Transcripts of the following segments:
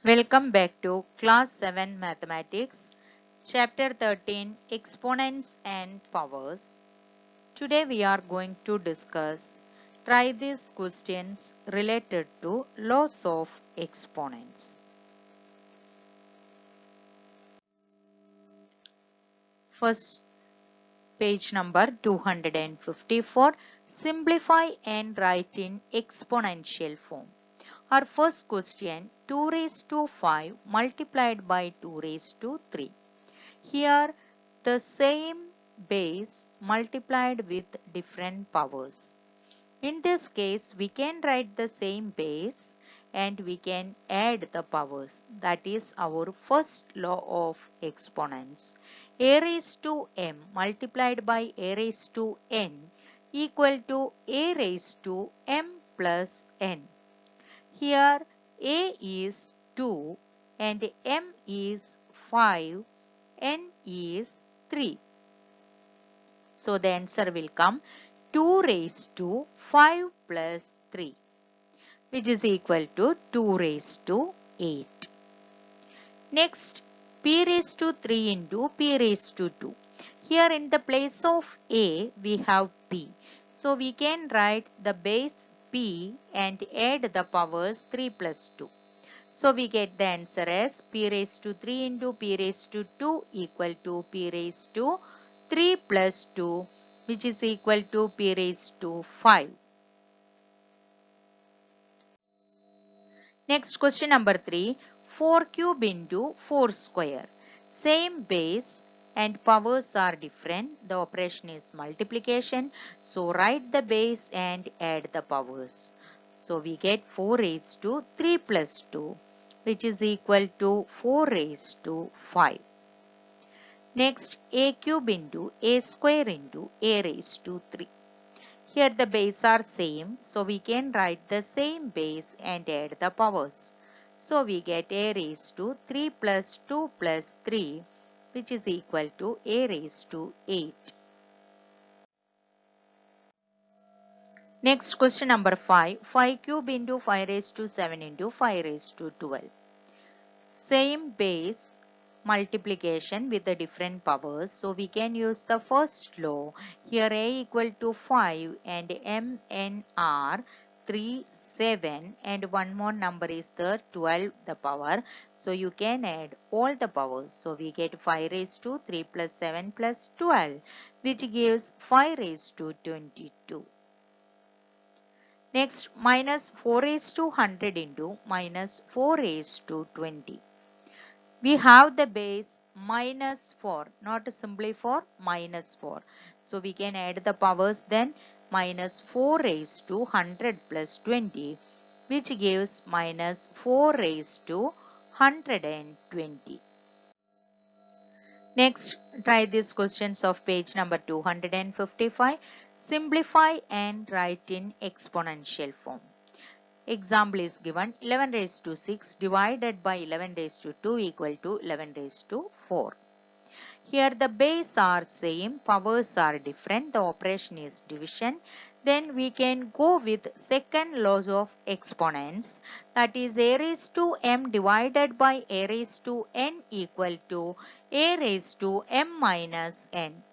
Welcome back to Class 7 Mathematics, Chapter 13 Exponents and Powers. Today we are going to try these questions related to laws of exponents. First, page number 254, Simplify and write in exponential form. Our first question, 2 raised to 5 multiplied by 2 raised to 3. Here the same base multiplied with different powers. In this case we can write the same base and we can add the powers. That is our first law of exponents. A raised to m multiplied by a raised to n equal to a raised to m plus n. Here a is 2 and m is 5, n is 3. So the answer will come 2 raised to 5 plus 3, which is equal to 2 raised to 8. Next, p raised to 3 into p raised to 2. Here in the place of a we have p. So we can write the base p and add the powers 3 plus 2. So we get the answer as p raised to 3 into p raised to 2 equal to p raised to 3 plus 2, which is equal to p raised to 5. Next, question number 3, 4 cube into 4 square. Same base and powers are different. The operation is multiplication. So write the base and add the powers. So we get 4 raised to 3 plus 2, which is equal to 4 raised to 5. Next, a cube into a square into a raised to 3. Here the base are same, so we can write the same base and add the powers. So we get a raised to 3 plus 2 plus 3, which is equal to a raised to 8. Next, question number 5, 5 cube into 5 raised to 7 into 5 raised to 12. Same base multiplication with the different powers. So we can use the first law. Here a equal to 5 and m, n are 3, 7 and one more number is the 12 the power. So you can add all the powers. So we get 5 raised to 3 plus 7 plus 12, which gives 5 raised to 22. Next, minus 4 raised to 100 into minus 4 raised to 20. We have the base minus 4, not simply for minus 4. So we can add the powers then minus 4 raised to 100 plus 20, which gives minus 4 raised to 120. Next, try these questions of page number 255. Simplify and write in exponential form. Example is given, 11 raised to 6 divided by 11 raised to 2 equal to 11 raised to 4. Here the base are same, powers are different, the operation is division. Then we can go with second laws of exponents, that is a raised to m divided by a raised to n equal to a raised to m minus n.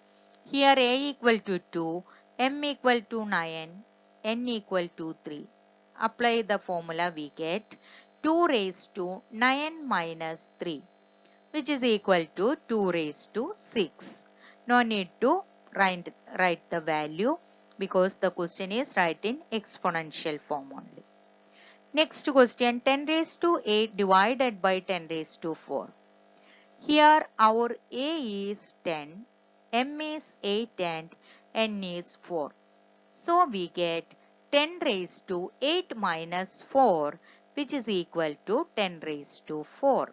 Here a equal to 2, m equal to 9, n equal to 3. Apply the formula, we get 2 raised to 9 minus 3, which is equal to 2 raised to 6. No need to write the value because the question is write in exponential form only. Next question, 10 raised to 8 divided by 10 raised to 4. Here our a is 10, m is 8 and n is 4. So we get 10 raised to 8 minus 4, which is equal to 10 raised to 4.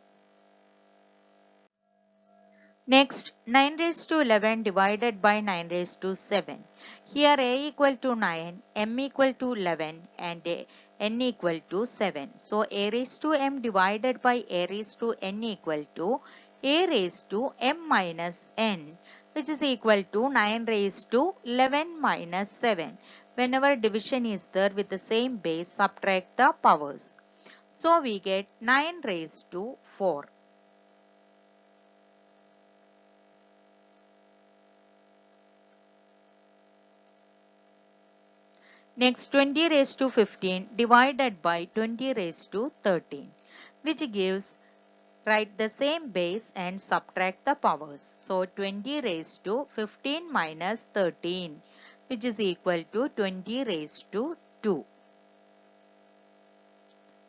Next, 9 raised to 11 divided by 9 raised to 7. Here a equal to 9, m equal to 11 and n equal to 7. So a raised to m divided by a raised to n equal to a raised to m minus n, which is equal to 9 raised to 11 minus 7. Whenever division is there with the same base, subtract the powers. So we get 9 raised to 4. Next 20 raised to 15 divided by 20 raised to 13, which gives, write the same base and subtract the powers. So 20 raised to 15 minus 13, which is equal to 20 raised to 2.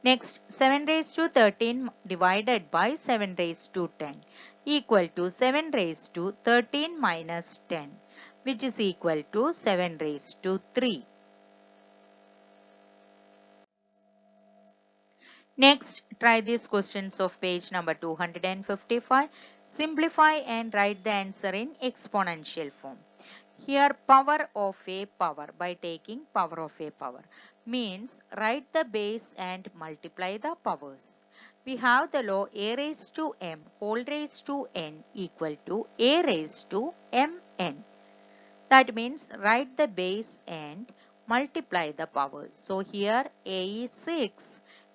Next 7 raised to 13 divided by 7 raised to 10 equal to 7 raised to 13 minus 10, which is equal to 7 raised to 3. Next, try these questions of page number 255. Simplify and write the answer in exponential form. Here, power of a power by taking power of a power means write the base and multiply the powers. We have the law a raised to m whole raised to n equal to a raised to mn. That means write the base and multiply the powers. So here a is 6,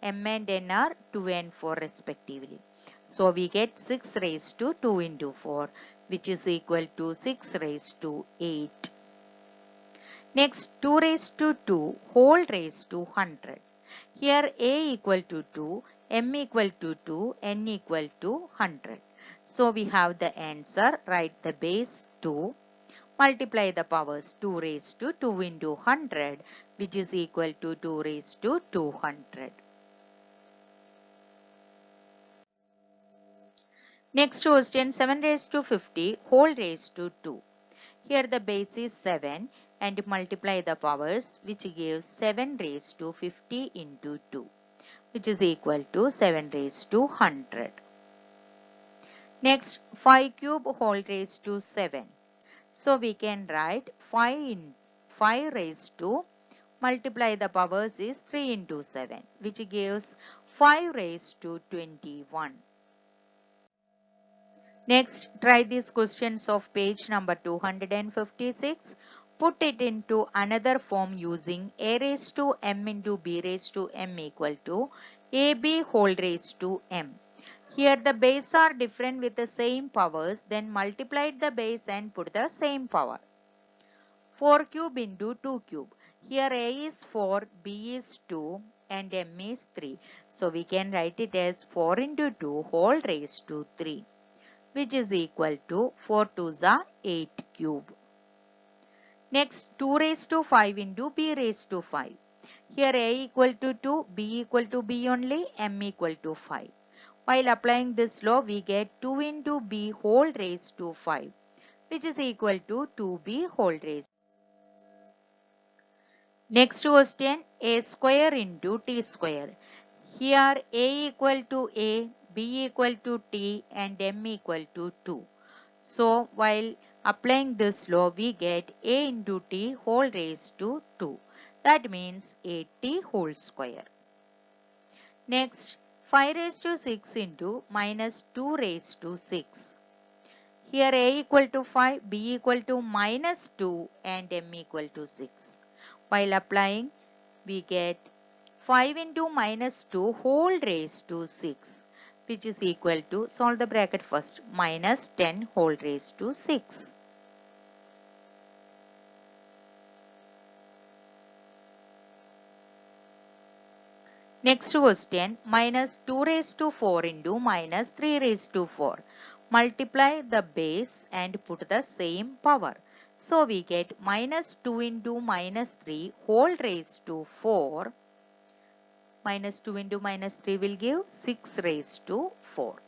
m and n are 2 and 4 respectively. So we get 6 raised to 2 into 4, which is equal to 6 raised to 8. Next 2 raised to 2 whole raised to 100. Here a equal to 2, m equal to 2, n equal to 100. So we have the answer. Write the base 2. Multiply the powers. 2 raised to 2 into 100, which is equal to 2 raised to 200. Next question 7 raised to 50 whole raised to 2. Here the base is 7 and multiply the powers, which gives 7 raised to 50 into 2, which is equal to 7 raised to 100. Next 5 cube whole raised to 7. So we can write 5 raised to multiply the powers is 3 into 7, which gives 5 raised to 21. Next, try these questions of page number 256. Put it into another form using a raised to m into b raised to m equal to ab whole raised to m. Here the base are different with the same powers, then multiply the base and put the same power. 4 cube into 2 cube. Here a is 4, b is 2 and m is 3. So we can write it as 4 into 2 whole raised to 3, which is equal to 4 2s are 8 cube. Next 2 raised to 5 into b raised to 5. Here a equal to 2, b equal to b only, m equal to 5. While applying this law, we get 2 into b whole raised to 5, which is equal to 2b whole raised. Next question, a square into t square. Here a equal to a, b equal to t and m equal to 2. So while applying this law, we get a into t whole raised to 2. That means 8t whole square. Next 5 raised to 6 into minus 2 raised to 6. Here a equal to 5, b equal to minus 2 and m equal to 6. While applying, we get 5 into minus 2 whole raised to 6, which is equal to, solve the bracket first, minus 10 whole raised to 6. Next question, minus 2 raised to 4 into minus 3 raised to 4. Multiply the base and put the same power. So we get minus 2 into minus 3 whole raised to 4. Minus 2 into minus 3 will give 6 raised to 4.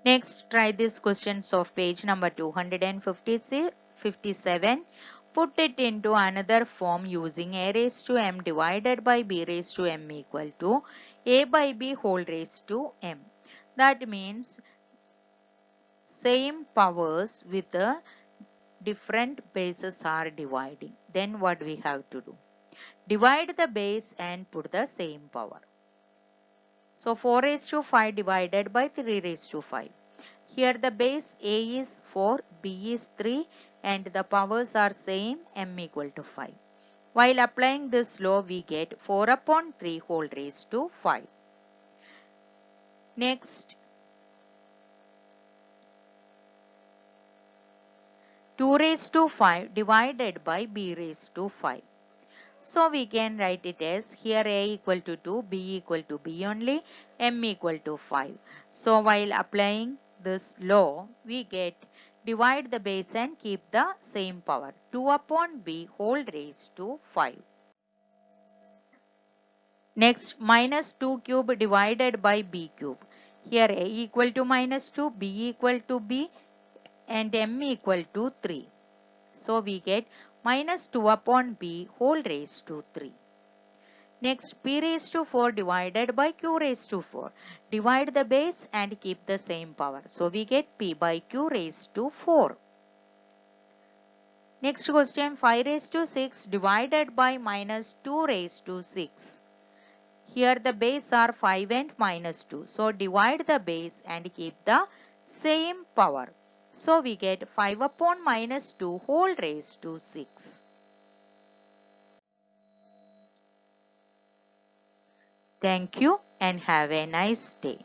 Next, try these questions of page number 257. Put it into another form using a raised to m divided by b raised to m equal to a by b whole raised to m. That means same powers with the different bases are dividing. Then what we have to do? Divide the base and put the same power. So 4 raised to 5 divided by 3 raised to 5. Here the base a is 4, b is 3 and the powers are same, m equal to 5. While applying this law, we get 4 upon 3 whole raised to 5. Next, 2 raised to 5 divided by b raised to 5. So we can write it as here a equal to 2, b equal to b only, m equal to 5. So while applying this law, we get divide the base and keep the same power. 2 upon b whole raised to 5. Next, minus 2 cube divided by b cube. Here a equal to minus 2, b equal to b and m equal to 3. So we get minus 2 upon b whole raised to 3. Next, p raised to 4 divided by q raised to 4. Divide the base and keep the same power. So we get p by q raised to 4. Next question, 5 raised to 6 divided by minus 2 raised to 6. Here the base are 5 and minus 2. So divide the base and keep the same power. So we get 5 upon minus 2 whole raised to 6. Thank you and have a nice day.